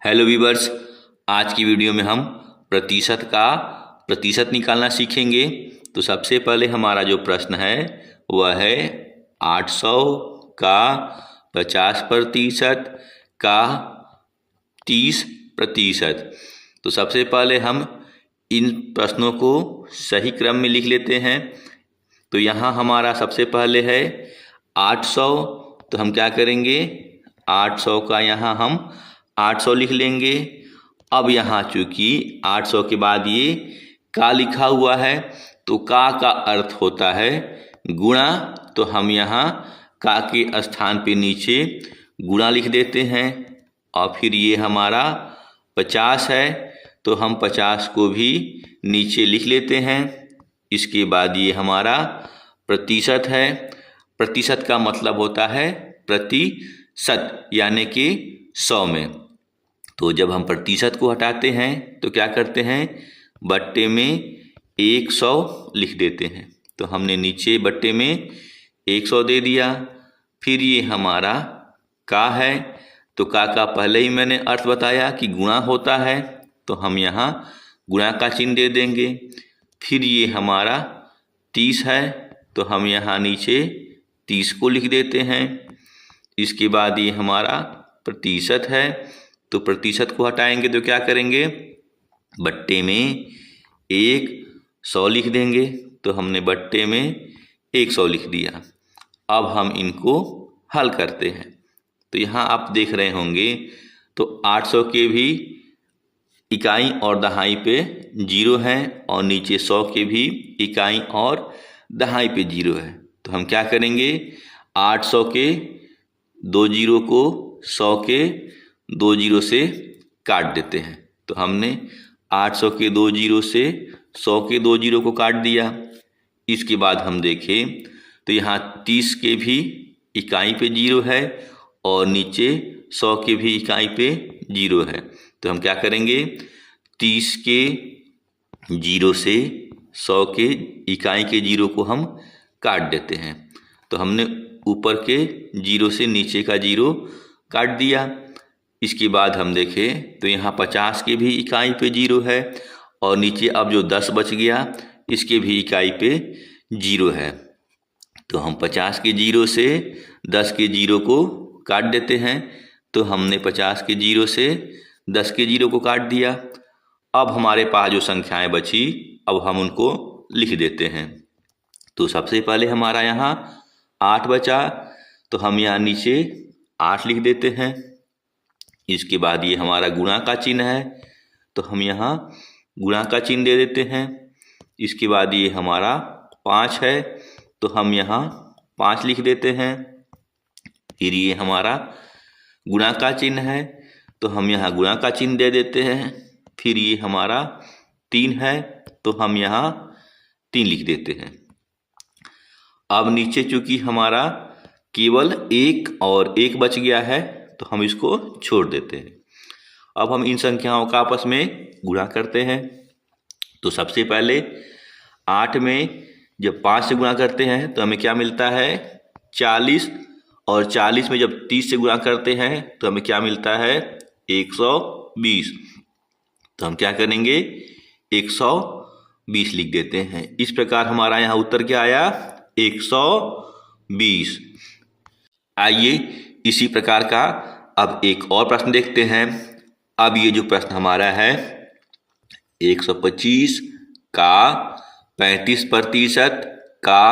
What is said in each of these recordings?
Hello viewers, आज की video में हम प्रतिशत निकालना सीखेंगे। तो सबसे पहले हमारा जो प्रश्न है वह है 800 का 50% का 30%। तो सबसे पहले हम इन प्रश्नों को सही क्रम में लिख लेते हैं। तो यहाँ हमारा सबसे पहले है 800, तो हम क्या करेंगे 800 का यहाँ हम 800 लिख लेंगे। अब यहाँ चूंकि 800 के बाद ये का लिखा हुआ है तो का अर्थ होता है गुणा, तो हम यहाँ का के स्थान पे नीचे गुणा लिख देते हैं। और फिर ये हमारा 50 है तो हम 50 को भी नीचे लिख लेते हैं। इसके बाद ये हमारा प्रतिशत है। प्रतिशत का मतलब होता है प्रतिशत, यानी कि 100 में। तो जब हम प्रतिशत को हटाते हैं तो क्या करते हैं, बट्टे में 100 लिख देते हैं। तो हमने नीचे बट्टे में 100 दे दिया। फिर ये हमारा का है, तो का पहले ही मैंने अर्थ बताया कि गुणा होता है, तो हम यहाँ गुणा का चिन्ह दे देंगे। फिर ये हमारा 30 है तो हम यहाँ नीचे 30 को लिख देते हैं। इसके बाद ये हमारा प्रतिशत है, तो प्रतिशत को हटाएंगे तो क्या करेंगे, बट्टे में 100 लिख देंगे। तो हमने बट्टे में 100 लिख दिया। अब हम इनको हल करते हैं। तो यहाँ आप देख रहे होंगे तो 800 के भी इकाई और दहाई पे 0 है और नीचे 100 के भी इकाई और दहाई पे 0 है। तो हम क्या करेंगे, 800 के 2 0 को 100 के 2 0 से काट देते हैं। तो हमने 800 के 2 0 से 100 के 2 0 को काट दिया। इसके बाद हम देखें तो यहाँ 30 के भी इकाई पे 0 है और नीचे 100 के भी इकाई पे 0 है। तो हम क्या करेंगे, 30 के 0 से 100 के इकाई के 0 को हम काट देते हैं। तो हमने ऊपर के 0 से नीचे का 0 काट दिया। इसके बाद हम देखें तो यहाँ 50 के भी इकाई पे 0 है और नीचे अब जो 10 बच गया इसके भी इकाई पे 0 है। तो हम 50 के 0 से 10 के 0 को काट देते हैं। तो हमने 50 के 0 से 10 के 0 को काट दिया। अब हमारे पास जो संख्याएं बची अब हम उनको लिख देते हैं। तो सबसे पहले हमारा यहाँ 8 बचा, तो हम यहाँ नीचे 8 लिख देते हैं। इसके बाद ये हमारा गुणा का चिन्ह है, तो हम यहाँ गुणा का चिन्ह दे देते हैं। इसके बाद ये हमारा 5 है, तो हम यहाँ 5 लिख देते हैं। फिर ये हमारा गुणा का चिन्ह है, तो हम यहाँ गुणा का चिन्ह दे देते हैं। फिर ये हमारा 3 है, तो हम यहाँ 3 लिख देते हैं। अब नीचे चूंकि हमारा केवल 1 और 1 बच गया है तो हम इसको छोड़ देते हैं। अब हम इन संख्याओं का आपस में गुणा करते हैं। तो सबसे पहले 8 में जब 5 से गुणा करते हैं तो हमें क्या मिलता है 40, और 40 में जब 30 से गुणा करते हैं तो हमें क्या मिलता है 120। तो हम क्या करेंगे 120 लिख देते हैं। इस प्रकार हमारा यहाँ उत्तर क्या आया 120। आइए इसी प्रकार का अब एक और प्रश्न देखते हैं। अब ये जो प्रश्न हमारा है 125 का 35% का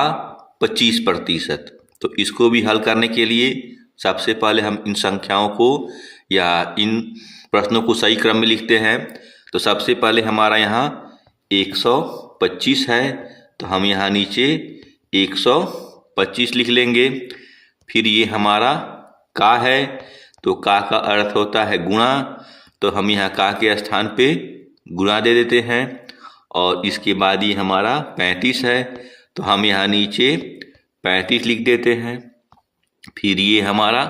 25%। तो इसको भी हल करने के लिए सबसे पहले हम इन संख्याओं को या इन प्रश्नों को सही क्रम में लिखते हैं। तो सबसे पहले हमारा यहाँ 125 है, तो हम यहाँ नीचे 125 लिख लेंगे। फिर ये हमारा का है, तो का अर्थ होता है गुणा, तो हम यहाँ का के स्थान पे गुणा दे देते हैं। और इसके बाद ये हमारा 35 है, तो हम यहाँ नीचे 35 लिख देते हैं। फिर ये हमारा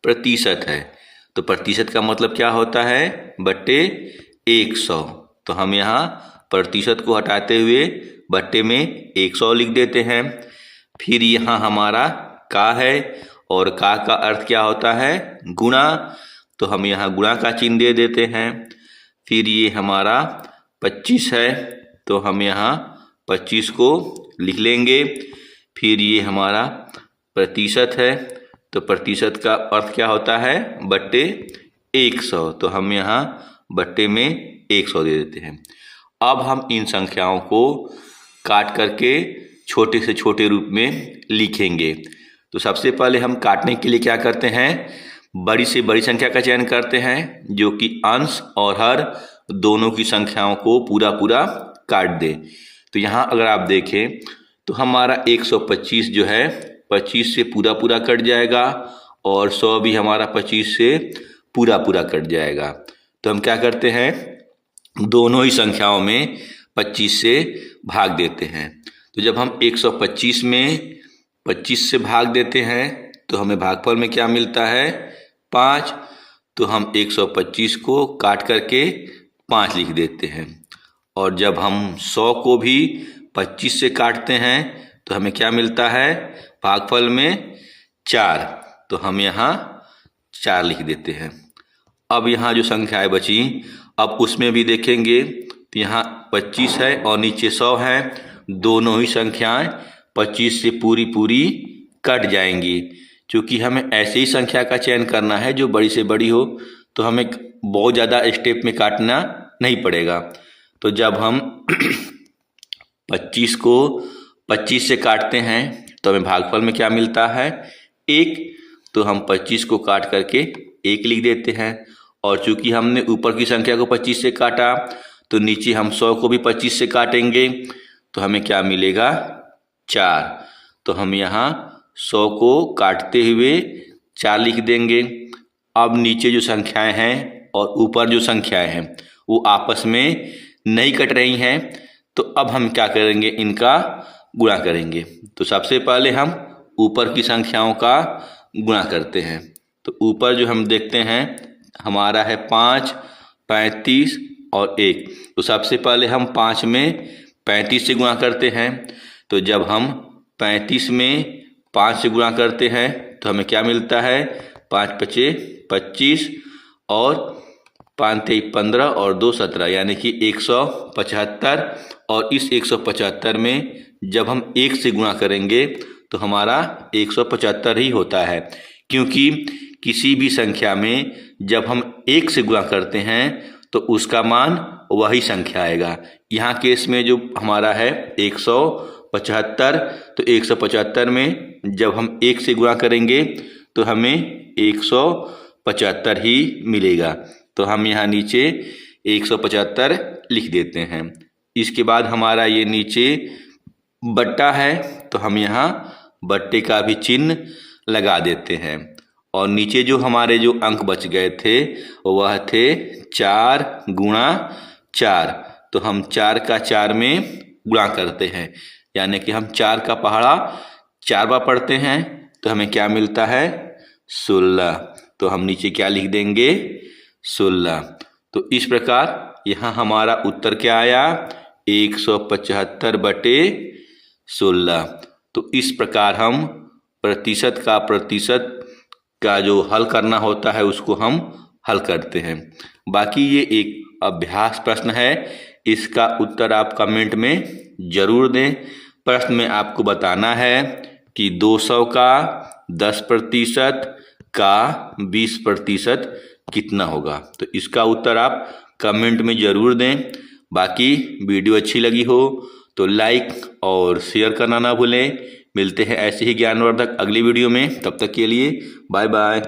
प्रतिशत है, तो प्रतिशत का मतलब क्या होता है बट्टे 100। तो हम यहाँ प्रतिशत को हटाते हुए बट्टे में 100 लिख देते हैं। फिर यहाँ हमारा का है और का अर्थ क्या होता है गुणा, तो हम यहाँ गुणा का चिन्ह दे देते हैं। फिर ये हमारा 25 है तो हम यहाँ 25 को लिख लेंगे। फिर ये हमारा प्रतिशत है तो प्रतिशत का अर्थ क्या होता है, बट्टे 100, तो हम यहाँ बट्टे में 100 दे देते हैं। अब हम इन संख्याओं को काट करके छोटे से छोटे रूप में लिखेंगे। तो सबसे पहले हम काटने के लिए क्या करते हैं, बड़ी से बड़ी संख्या का चयन करते हैं जो कि अंश और हर दोनों की संख्याओं को पूरा पूरा काट दे। तो यहाँ अगर आप देखें तो हमारा 125 जो है 25 से पूरा पूरा कट जाएगा और 100 भी हमारा 25 से पूरा पूरा कट जाएगा। तो हम क्या करते हैं, दोनों ही संख्याओं में 25 से भाग देते हैं। तो जब हम 125 में 25 से भाग देते हैं तो हमें भागफल में क्या मिलता है, 5। तो हम 125 को काट करके 5 लिख देते हैं। और जब हम 100 को भी 25 से काटते हैं तो हमें क्या मिलता है, भागफल में 4। तो हम यहाँ 4 लिख देते हैं। अब यहाँ जो संख्याएं बची अब उसमें भी देखेंगे तो यहाँ 25 है और नीचे 100 है, दोनों ही संख्याएं 25 से पूरी पूरी कट जाएंगी। क्योंकि हमें ऐसे ही संख्या का चयन करना है जो बड़ी से बड़ी हो, तो हमें बहुत ज़्यादा स्टेप में काटना नहीं पड़ेगा। तो जब हम 25 को 25 से काटते हैं तो हमें भागफल में क्या मिलता है, 1। तो हम 25 को काट करके 1 लिख देते हैं। और चूंकि हमने ऊपर की संख्या को 25 से काटा तो नीचे हम 100 को भी 25 से काटेंगे तो हमें क्या मिलेगा, 4। तो हम यहाँ 100 को काटते हुए 4 लिख देंगे। अब नीचे जो संख्याएं हैं और ऊपर जो संख्याएं हैं वो आपस में नहीं कट रही हैं, तो अब हम क्या करेंगे, इनका गुणा करेंगे। तो सबसे पहले हम ऊपर की संख्याओं का गुणा करते हैं। तो ऊपर जो हम देखते हैं हमारा है 5, 35 और 1। तो सबसे पहले हम 5 में 35 से गुणा करते हैं। तो जब हम 35 में 5 से गुणा करते हैं तो हमें क्या मिलता है, 5 पचे 25 और 5 तेईस 15 और 2 17, यानी कि 175। और इस 175 में जब हम 1 से गुणा करेंगे तो हमारा 175 ही होता है। क्योंकि किसी भी संख्या में जब हम 1 से गुणा करते हैं तो उसका मान वही संख्या आएगा। यहाँ केस में जो हमारा है 175, तो 175 में जब हम 1 से गुणा करेंगे तो हमें 175 ही मिलेगा। तो हम यहाँ नीचे 175 लिख देते हैं। इसके बाद हमारा ये नीचे बट्टा है तो हम यहाँ बट्टे का भी चिन्ह लगा देते हैं। और नीचे जो हमारे जो अंक बच गए थे वह थे 4 गुणा 4। तो हम 4 का 4 में गुणा करते हैं, यानी कि हम 4 का पहाड़ा 4 बार पढ़ते हैं तो हमें क्या मिलता है, 16। तो हम नीचे क्या लिख देंगे, 16। तो इस प्रकार यहाँ हमारा उत्तर क्या आया, 175/16। तो इस प्रकार हम प्रतिशत का जो हल करना होता है उसको हम हल करते हैं। बाकी ये एक अभ्यास प्रश्न है, इसका उत्तर आप कमेंट में ज़रूर दें। प्रश्न में आपको बताना है कि 200 का 10% का 20% कितना होगा। तो इसका उत्तर आप कमेंट में ज़रूर दें। बाकी वीडियो अच्छी लगी हो तो लाइक और शेयर करना ना भूलें। मिलते हैं ऐसे ही ज्ञानवर्धक अगली वीडियो में, तब तक के लिए बाय बाय।